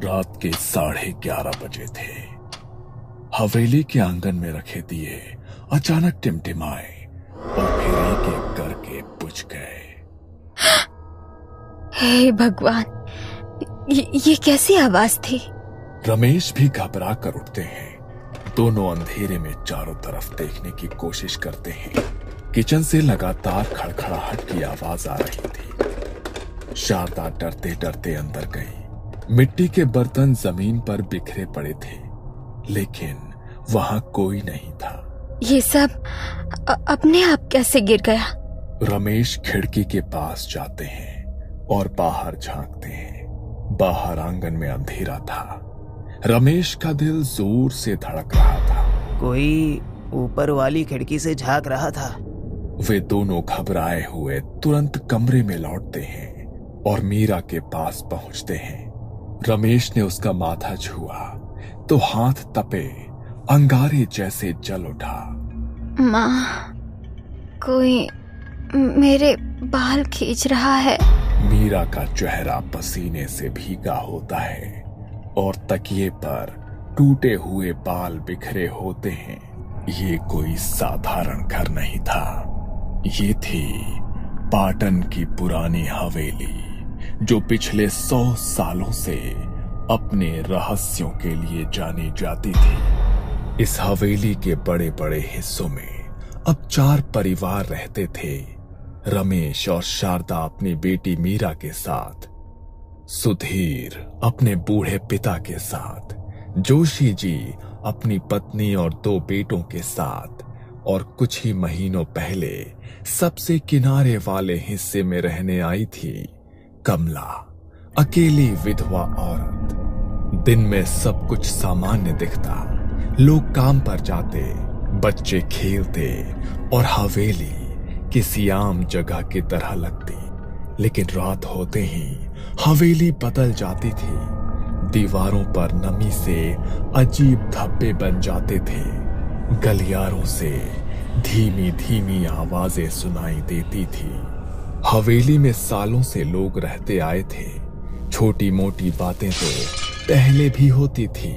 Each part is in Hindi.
रात के 11:30 बजे थे। हवेली के आंगन में रखे दिए अचानक टिमटिमाए और फिर एक एक करके बुझ गए। हे भगवान, ये कैसी आवाज थी? रमेश भी घबरा कर उठते हैं। दोनों अंधेरे में चारों तरफ देखने की कोशिश करते हैं। किचन से लगातार खड़खड़ाहट की आवाज आ रही थी। शारदा डरते डरते अंदर गई। मिट्टी के बर्तन जमीन पर बिखरे पड़े थे, लेकिन वहां कोई नहीं था। ये सब अपने आप कैसे गिर गया? रमेश खिड़की के पास जाते हैं और बाहर झांकते हैं। बाहर आंगन में अंधेरा था। रमेश का दिल जोर से धड़क रहा था। कोई ऊपर वाली खिड़की से झांक रहा था। वे दोनों घबराए हुए तुरंत कमरे में लौटते हैं और मीरा के पास पहुंचते हैं। रमेश ने उसका माथा छुआ तो हाथ तपे अंगारे जैसे जल उठा। माँ, कोई मेरे बाल खींच रहा है। मीरा का चेहरा पसीने से भीगा होता है और तकिए पर टूटे हुए बाल बिखरे होते हैं। ये कोई साधारण घर नहीं था। ये थी पाटन की पुरानी हवेली, जो पिछले 100 सालों से अपने रहस्यों के लिए जानी जाती थी। इस हवेली के बड़े बड़े हिस्सों में अब 4 परिवार रहते थे। रमेश और शारदा अपनी बेटी मीरा के साथ, सुधीर अपने बूढ़े पिता के साथ, जोशी जी अपनी पत्नी और 2 बेटों के साथ, और कुछ ही महीनों पहले सबसे किनारे वाले हिस्से में रहने आई थी कमला, अकेली विधवा औरत। दिन में सब कुछ सामान्य दिखता। लोग काम पर जाते, बच्चे खेलते और हवेली किसी आम जगह की तरह लगती। लेकिन रात होते ही हवेली बदल जाती थी। दीवारों पर नमी से अजीब धब्बे बन जाते थे। गलियारों से धीमी धीमी आवाजें सुनाई देती थी। हवेली में सालों से लोग रहते आए थे। छोटी मोटी बातें तो पहले भी होती थी,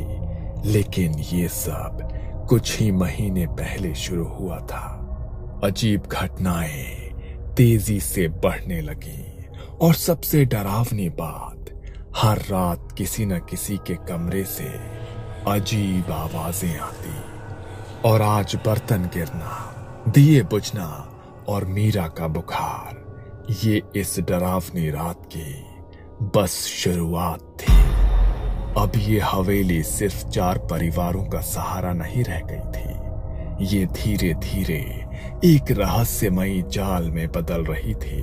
लेकिन ये सब कुछ ही महीने पहले शुरू हुआ था। अजीब घटनाएं तेजी से बढ़ने लगी और सबसे डरावनी बात, हर रात किसी न किसी के कमरे से अजीब आवाजें आती। और आज बर्तन गिरना, दिए बुझना और मीरा का बुखार, ये इस डरावनी रात की बस शुरुआत थी। अब ये हवेली सिर्फ 4 परिवारों का सहारा नहीं रह गई थी। ये धीरे धीरे एक रहस्यमयी जाल में बदल रही थी।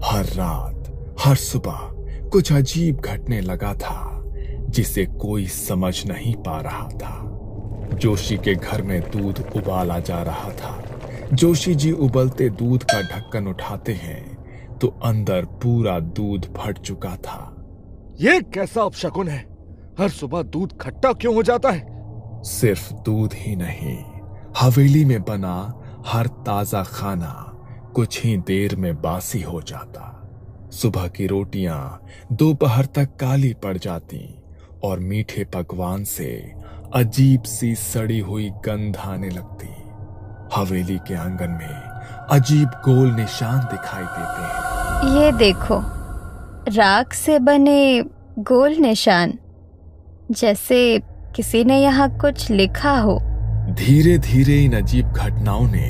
हर रात, हर सुबह कुछ अजीब घटने लगा था, जिसे कोई समझ नहीं पा रहा था। जोशी के घर में दूध उबाला जा रहा था। जोशी जी उबलते दूध का ढक्कन उठाते हैं तो अंदर पूरा दूध फट चुका था। ये कैसा अपशकुन है? हर सुबह दूध खट्टा क्यों हो जाता है? सिर्फ दूध ही नहीं, हवेली में बना हर ताजा खाना कुछ ही देर में बासी हो जाता। सुबह की रोटियां दोपहर तक काली पड़ जाती और मीठे पकवान से अजीब सी सड़ी हुई गंध आने लगती। हवेली के आंगन में अजीब गोल निशान दिखाई देते हैं। ये देखो, राख से बने गोल निशान, जैसे किसी ने यहाँ कुछ लिखा हो। धीरे धीरे इन अजीब घटनाओं ने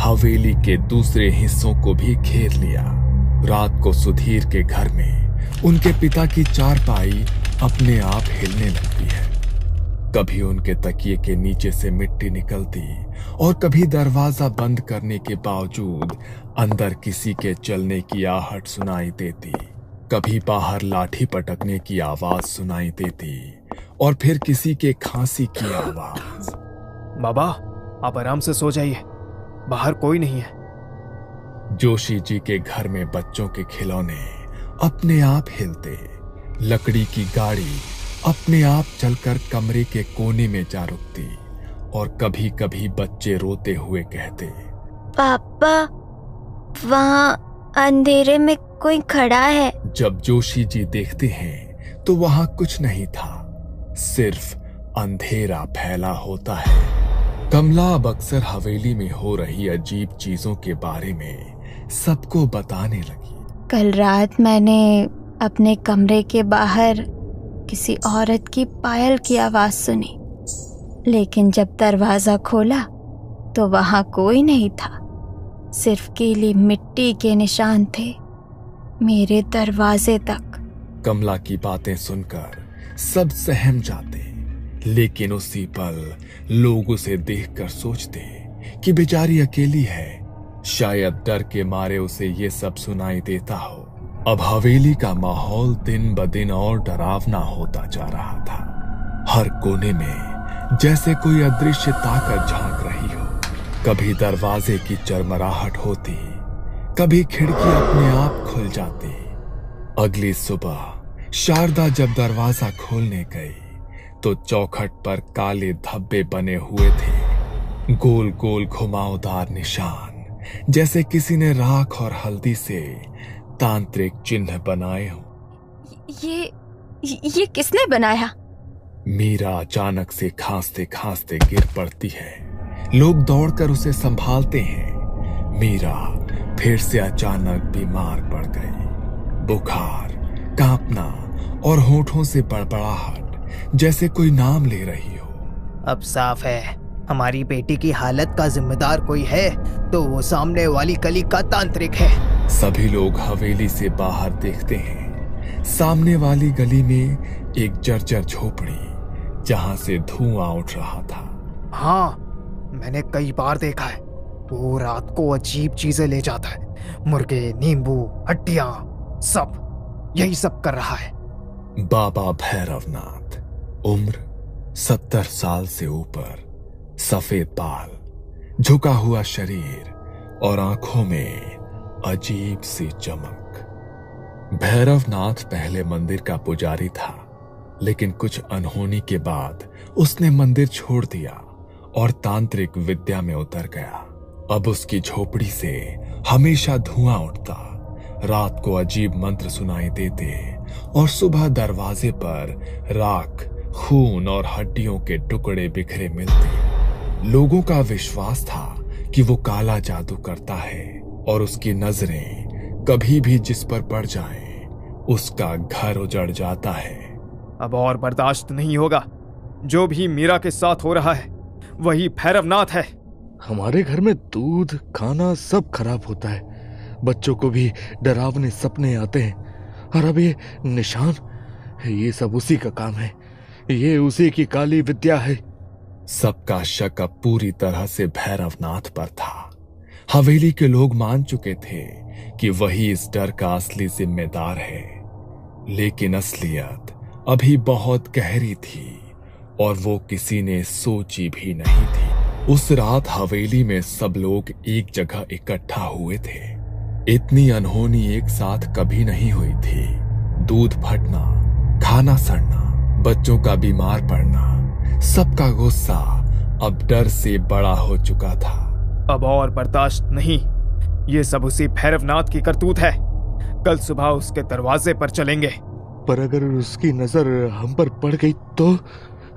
हवेली के दूसरे हिस्सों को भी घेर लिया। रात को सुधीर के घर में उनके पिता की चारपाई अपने आप हिलने लगती है। कभी उनके तकिए के नीचे से मिट्टी निकलती और कभी दरवाजा बंद करने के बावजूद अंदर किसी के चलने की आहट सुनाई देती। कभी बाहर लाठी पटकने की आवाज सुनाई देती और फिर किसी के खांसी की आवाज। बाबा, आप आराम से सो जाइए, बाहर कोई नहीं है। जोशी जी के घर में बच्चों के खिलौने अपने आप हिलते, लकड़ी की गाड़ी अपने आप चलकर कमरे के कोने में जा रुकती और कभी कभी बच्चे रोते हुए कहते, पापा, वहाँ अंधेरे में कोई खड़ा है। जब जोशी जी देखते हैं तो वहां कुछ नहीं था, सिर्फ अंधेरा फैला होता है। कमला अब अक्सर हवेली में हो रही अजीब चीजों के बारे में सबको बताने लगी। कल रात मैंने अपने कमरे के बाहर किसी औरत की पायल की आवाज सुनी, लेकिन जब दरवाजा खोला तो वहां कोई नहीं था, सिर्फ गीली मिट्टी के निशान थे मेरे दरवाजे तक। कमला की बातें सुनकर सब सहम जाते, लेकिन उसी पल लोग उसे देखकर सोचते कि बेचारी अकेली है, शायद डर के मारे उसे ये सब सुनाई देता हो। अब हवेली का माहौल दिन ब दिन और डरावना होता जा रहा था। हर कोने में जैसे कोई अदृश्य ताकत झांक रही हो। कभी दरवाजे की चरमराहट होती, कभी खिड़की अपने आप खुल जाती। अगली सुबह शारदा जब दरवाजा खोलने गई तो चौखट पर काले धब्बे बने हुए थे, गोल गोल घुमावदार निशान, जैसे किसी ने राख और हल्दी से तांत्रिक चिन्ह बनाए हो। ये किसने बनाया? मीरा अचानक से खांसते खांसते गिर पड़ती है। लोग दौड़कर उसे संभालते हैं। मीरा फिर से अचानक बीमार पड़ गई। बुखार, कांपना और होठों से बड़बड़ाहट, जैसे कोई नाम ले रही हो। अब साफ है, हमारी बेटी की हालत का जिम्मेदार कोई है तो वो सामने वाली गली का तांत्रिक है। सभी लोग हवेली से बाहर देखते हैं। सामने वाली गली में एक जर्जर झोपड़ी, जहां से धुआं उठ रहा था। हाँ, मैंने कई बार देखा है। वो रात को अजीब चीजें ले जाता है, मुर्गे, नींबू, हड्डियां, सब यही सब कर रहा है। बाबा भैरवनाथ, उम्र 70 साल से ऊपर, सफेद बाल, झुका हुआ शरीर और आंखों में अजीब सी चमक। भैरवनाथ पहले मंदिर का पुजारी था, लेकिन कुछ अनहोनी के बाद उसने मंदिर छोड़ दिया और तांत्रिक विद्या में उतर गया। अब उसकी झोपड़ी से हमेशा धुआं उठता, रात को अजीब मंत्र सुनाई देते और सुबह दरवाजे पर राख, खून और हड्डियों के टुकड़े बिखरे मिलते। लोगों का विश्वास था कि वो काला जादू करता है और उसकी नजरें कभी भी जिस पर पड़ जाएं, उसका घर उजड़ जाता है। अब और बर्दाश्त नहीं होगा। जो भी मीरा के साथ हो रहा है वही भैरवनाथ है। हमारे घर में दूध, खाना सब खराब होता है। बच्चों को भी डरावने सपने आते हैं, और अब ये निशान, ये सब उसी का काम है। ये उसी की काली विद्या है। सबका शक अब पूरी तरह से भैरवनाथ पर था। हवेली के लोग मान चुके थे कि वही इस डर का असली जिम्मेदार है, लेकिन असलियत अभी बहुत गहरी थी और वो किसी ने सोची भी नहीं थी। उस रात हवेली में सब लोग एक जगह इकट्ठा हुए थे। इतनी अनहोनी एक साथ कभी नहीं हुई थी। दूध फटना, खाना सड़ना, बच्चों का बीमार पड़ना, सबका गुस्सा अब डर से बड़ा हो चुका था। अब और बर्दाश्त नहीं। ये सब उसी भैरवनाथ की करतूत है। कल सुबह उसके दरवाजे पर चलेंगे। पर अगर उसकी नजर हम पर पड़ गई तो?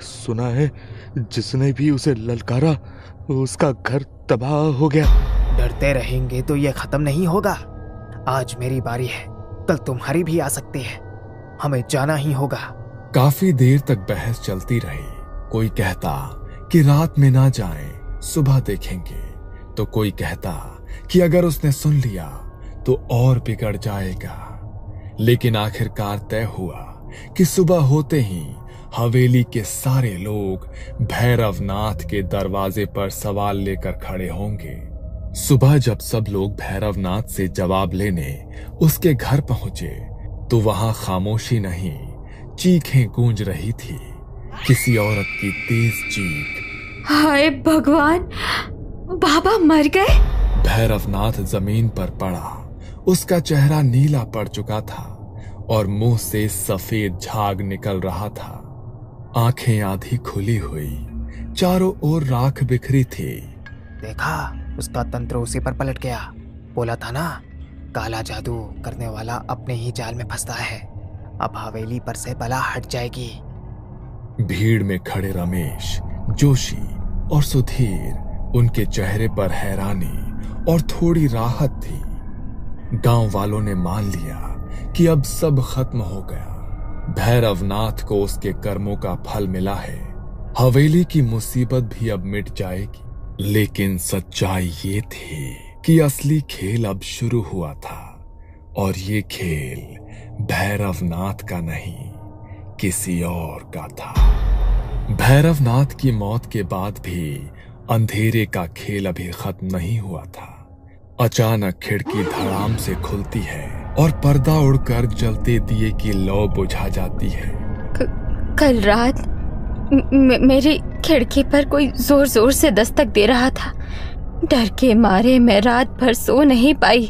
सुना है जिसने भी उसे ललकारा उसका घर तबाह हो गया। डरते रहेंगे तो ये खत्म नहीं होगा। आज मेरी बारी है, कल तुम्हारी भी आ सकती है। हमें जाना ही होगा। काफी देर तक बहस चलती रही। कोई कहता कि रात में ना जाएं, सुबह देखेंगे, तो कोई कहता कि अगर उसने सुन लिया तो और बिगड़ जाएगा। लेकिन आखिरकार तय हुआ कि सुबह होते ही हवेली के सारे लोग भैरवनाथ के दरवाजे पर सवाल लेकर खड़े होंगे। सुबह जब सब लोग भैरवनाथ से जवाब लेने उसके घर पहुंचे तो वहां खामोशी नहीं, चीखें गूंज रही थी। किसी औरत की तेज चीख, हाय भगवान, बाबा मर गए। भैरवनाथ जमीन पर पड़ा। उसका चेहरा नीला पड़ चुका था और मुंह से सफेद झाग निकल रहा था। आंखें आधी खुली हुई, चारों ओर राख बिखरी थी। देखा, उसका तंत्र उसी पर पलट गया। बोला था ना, काला जादू करने वाला अपने ही जाल में फंसता है। अब हवेली पर से बला हट जाएगी। भीड़ में खड़े रमेश, जोशी और सुधीर, उनके चेहरे पर हैरानी और थोड़ी राहत थी। गांव वालों ने मान लिया कि अब सब खत्म हो गया। भैरवनाथ को उसके कर्मों का फल मिला है। हवेली की मुसीबत भी अब मिट जाएगी। लेकिन सच्चाई ये थी कि असली खेल अब शुरू हुआ था, और ये खेल भैरवनाथ का नहीं, किसी और का था। भैरवनाथ की मौत के बाद भी अंधेरे का खेल अभी खत्म नहीं हुआ था। अचानक खिड़की धड़ाम से खुलती है और पर्दा उड़कर जलते दिए की लौ बुझा जाती है। कल रात मेरी खिड़की पर कोई जोर जोर से दस्तक दे रहा था। डर के मारे मैं रात भर सो नहीं पाई।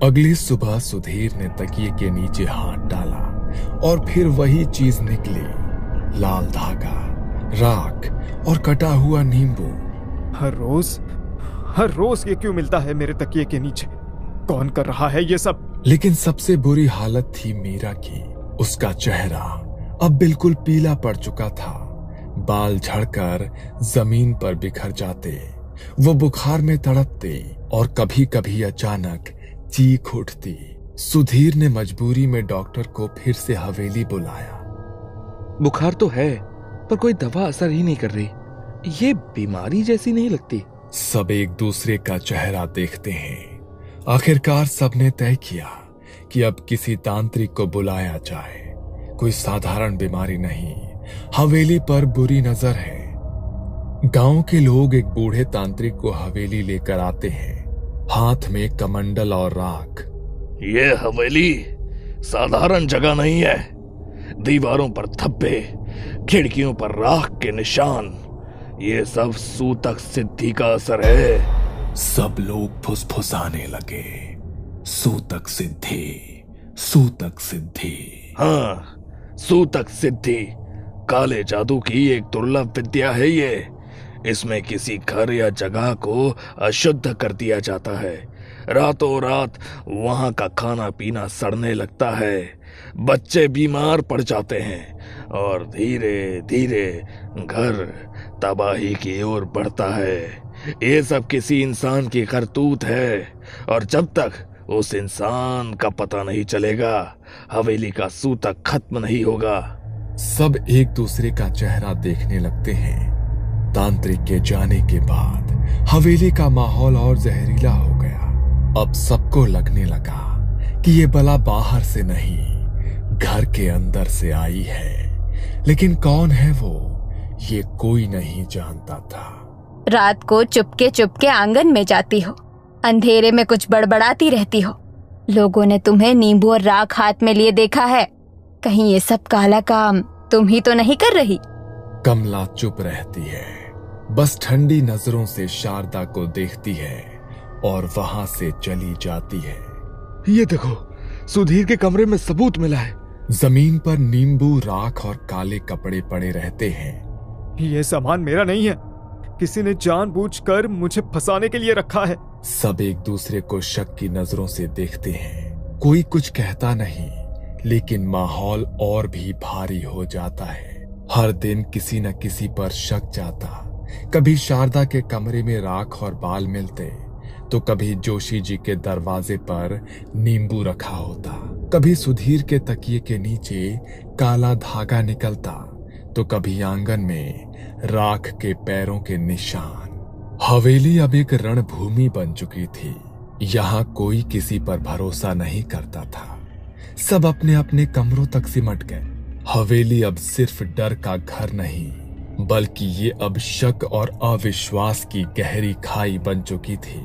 अगली सुबह सुधीर ने तकिए के नीचे हाथ डाला और फिर वही चीज निकली, लाल धागा, राख और कटा हुआ नींबू। हर रोज ये क्यों मिलता है मेरे तकिए के नीचे? कौन कर रहा है ये सब? लेकिन सबसे बुरी हालत थी मीरा की। उसका चेहरा अब बिल्कुल पीला पड़ चुका था। बाल झड़कर जमीन पर बिखर जाते, वो बुखार में तड़पते और कभी कभी अचानक चीख उठती। सुधीर ने मजबूरी में डॉक्टर को फिर से हवेली बुलाया। बुखार तो है, पर कोई दवा असर ही नहीं कर रही। ये बीमारी जैसी नहीं लगती। सब एक दूसरे का चेहरा देखते हैं। आखिरकार सबने तय किया कि अब किसी तांत्रिक को बुलाया जाए। कोई साधारण बीमारी नहीं, हवेली पर बुरी नजर है। गांव के लोग एक बूढ़े तांत्रिक को हवेली लेकर आते हैं, हाथ में कमंडल और राख। ये हवेली साधारण जगह नहीं है। दीवारों पर धब्बे, खिड़कियों पर राख के निशान, ये सब सूतक सिद्धि का असर है। सब लोग फुसफुसाने लगे, सूतक सिद्धि, सूतक सिद्धि। हाँ, सूतक सिद्धि काले जादू की एक दुर्लभ विद्या है। ये इसमें किसी घर या जगह को अशुद्ध कर दिया जाता है। रातों रात वहां का खाना पीना सड़ने लगता है, बच्चे बीमार पड़ जाते हैं और धीरे धीरे घर तबाही की ओर बढ़ता है। ये सब किसी इंसान की करतूत है, और जब तक उस इंसान का पता नहीं चलेगा, हवेली का सूतक खत्म नहीं होगा। सब एक दूसरे का चेहरा देखने लगते हैं। तांत्रिक के जाने के बाद हवेली का माहौल और जहरीला हो गया। अब सबको लगने लगा कि ये बला बाहर से नहीं, घर के अंदर से आई है। लेकिन कौन है वो, ये कोई नहीं जानता था। रात को चुपके चुपके आंगन में जाती हो, अंधेरे में कुछ बड़बड़ाती रहती हो। लोगों ने तुम्हें नींबू और राख हाथ में लिए देखा है। कहीं ये सब काला काम तुम ही तो नहीं कर रही? कमला चुप रहती है, बस ठंडी नजरों से शारदा को देखती है और वहां से चली जाती है। ये देखो, सुधीर के कमरे में सबूत मिला है। जमीन पर नींबू, राख और काले कपड़े पड़े रहते हैं। ये सामान मेरा नहीं है, किसी ने जानबूझकर मुझे फंसाने के लिए रखा है। सब एक दूसरे को शक की नजरों से देखते हैं। कोई कुछ कहता नहीं, लेकिन माहौल और भी भारी हो जाता है। हर दिन किसी न किसी पर शक जाता। कभी शारदा के कमरे में राख और बाल मिलते, तो कभी जोशी जी के दरवाजे पर नींबू रखा होता। कभी सुधीर के तकिए के नीचे काला धागा निकलता, तो कभी आंगन में राख के पैरों के निशान। हवेली अब एक रणभूमि बन चुकी थी। यहाँ कोई किसी पर भरोसा नहीं करता था। सब अपने अपने कमरों तक सिमट गए। हवेली अब सिर्फ डर का घर नहीं, बल्कि ये अब शक और अविश्वास की गहरी खाई बन चुकी थी।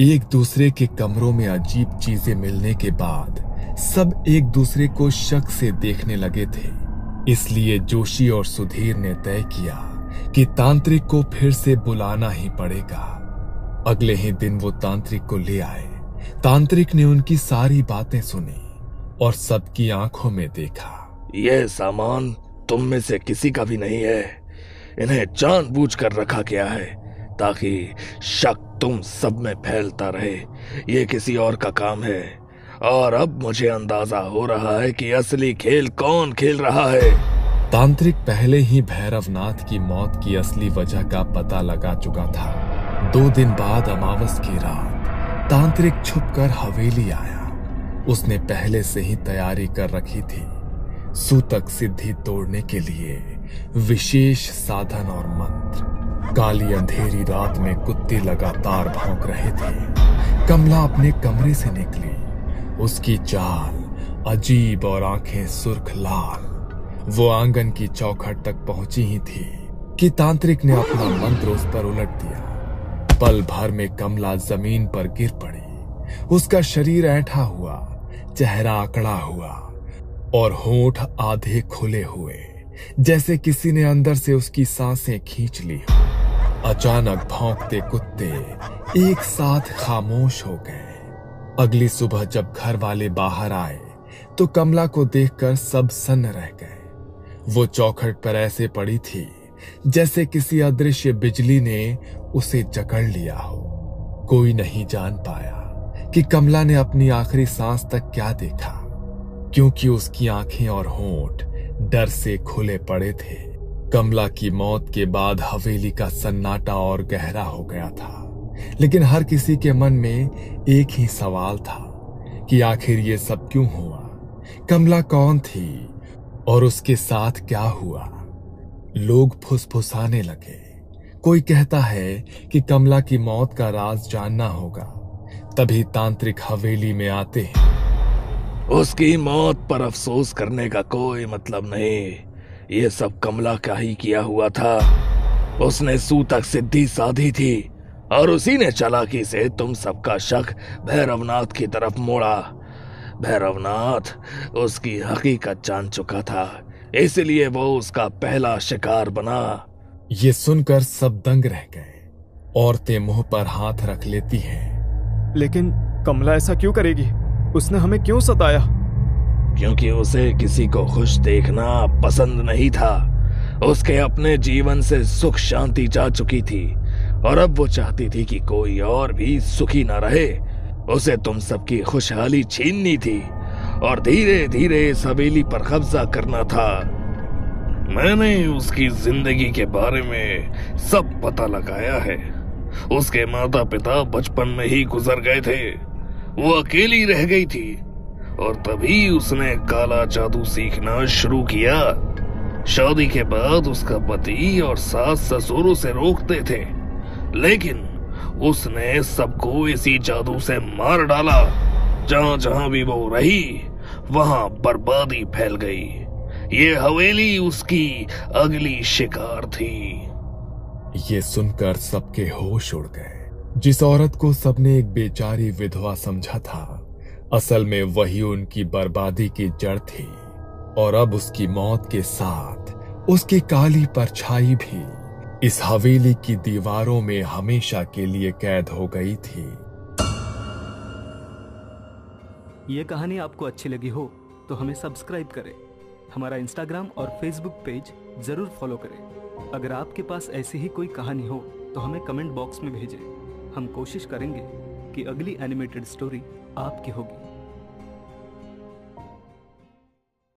एक दूसरे के कमरों में अजीब चीजें मिलने के बाद सब एक दूसरे को शक से देखने लगे थे। इसलिए जोशी और सुधीर ने तय किया कि तांत्रिक को फिर से बुलाना ही पड़ेगा। अगले ही दिन वो तांत्रिक को ले आए। तांत्रिक ने उनकी सारी बातें सुनी और सबकी आंखों में देखा। यह सामान तुम में से किसी का भी नहीं है। इन्हें जानबूझकर रखा गया है ताकि शक तुम सब में फैलता रहे। ये किसी और का काम है। और अब मुझे अंदाजा हो रहा है कि असली खेल कौन खेल रहा है। तांत्रिक पहले ही भैरवनाथ की मौत की असली वजह का पता लगा चुका था। 2 दिन बाद अमावस की रात तांत्रिक छुपकर हवेली आया। उसने पहले से ही तैयारी कर रखी थी, सूतक सिद्धि तोड़ने के लिए विशेष साधन और मंत्र। काली अंधेरी रात में कुत्ते लगातार भौंक रहे थे। कमला अपने कमरे से निकली। उसकी चाल अजीब और आंखें सुर्ख लाल। वो आंगन की चौखट तक पहुंची ही थी कि तांत्रिक ने अपना मंत्र उस पर उलट दिया। पल भर में कमला जमीन पर गिर पड़ी। उसका शरीर ऐंठा हुआ, चेहरा अकड़ा हुआ और होंठ आधे खुले हुए, जैसे किसी ने अंदर से उसकी सांसें खींच ली हो। अचानक भौंकते कुत्ते एक साथ खामोश हो गए। अगली सुबह जब घर वाले बाहर आए तो कमला को देखकर सब सन्न रह गए। वो चौखट पर ऐसे पड़ी थी जैसे किसी अदृश्य बिजली ने उसे जकड़ लिया हो। कोई नहीं जान पाया कि कमला ने अपनी आखिरी सांस तक क्या देखा, क्योंकि उसकी आंखें और होंठ डर से खुले पड़े थे। कमला की मौत के बाद हवेली का सन्नाटा और गहरा हो गया था, लेकिन हर किसी के मन में एक ही सवाल था कि आखिर ये सब क्यों हुआ, कमला कौन थी और उसके साथ क्या हुआ। लोग फुसफुसाने लगे। कोई कहता है कि कमला की मौत का राज जानना होगा। तभी तांत्रिक हवेली में आते हैं। उसकी मौत पर अफसोस करने का कोई मतलब नहीं। ये सब कमला का ही किया हुआ था। उसने सूतक सिद्धि साधी थी और उसी ने चालाकी से तुम सबका शक भैरवनाथ की तरफ मोड़ा। भैरवनाथ उसकी हकीकत जान चुका था, इसलिए वो उसका पहला शिकार बना। ये सुनकर सब दंग रह गए। औरतें मुंह पर हाथ रख लेती हैं। लेकिन कमला ऐसा क्यों करेगी? उसने हमें क्यों सताया? क्योंकि उसे किसी को खुश देखना पसंद नहीं था। उसके अपने जीवन से सुख शांति जा चुकी थी और अब वो चाहती थी कि कोई और भी सुखी ना रहे। उसे तुम सबकी खुशहाली छीननी थी और धीरे धीरे इस हवेली पर कब्जा करना था। मैंने उसकी जिंदगी के बारे में सब पता लगाया है। उसके माता पिता बचपन में ही गुजर गए थे। वो अकेली रह गई थी और तभी उसने काला जादू सीखना शुरू किया। शादी के बाद उसका पति और सास ससुर उसे रोकते थे, लेकिन उसने सबको इसी जादू से मार डाला। जहां जहां भी वो रही वहां बर्बादी फैल गई। ये हवेली उसकी अगली शिकार थी। ये सुनकर सबके होश उड़ गए। जिस औरत को सबने एक बेचारी विधवा समझा था, असल में वही उनकी बर्बादी की जड़ थी। और अब उसकी मौत के साथ उसकी काली परछाई भी इस हवेली की दीवारों में हमेशा के लिए कैद हो गई थी। ये कहानी आपको अच्छी लगी हो तो हमें सब्सक्राइब करें, हमारा इंस्टाग्राम और फेसबुक पेज जरूर फॉलो करें। अगर आपके पास ऐसी ही कोई कहानी हो तो हमें कमेंट बॉक्स में भेजें। हम कोशिश करेंगे कि अगली एनिमेटेड स्टोरी आपकी होगी।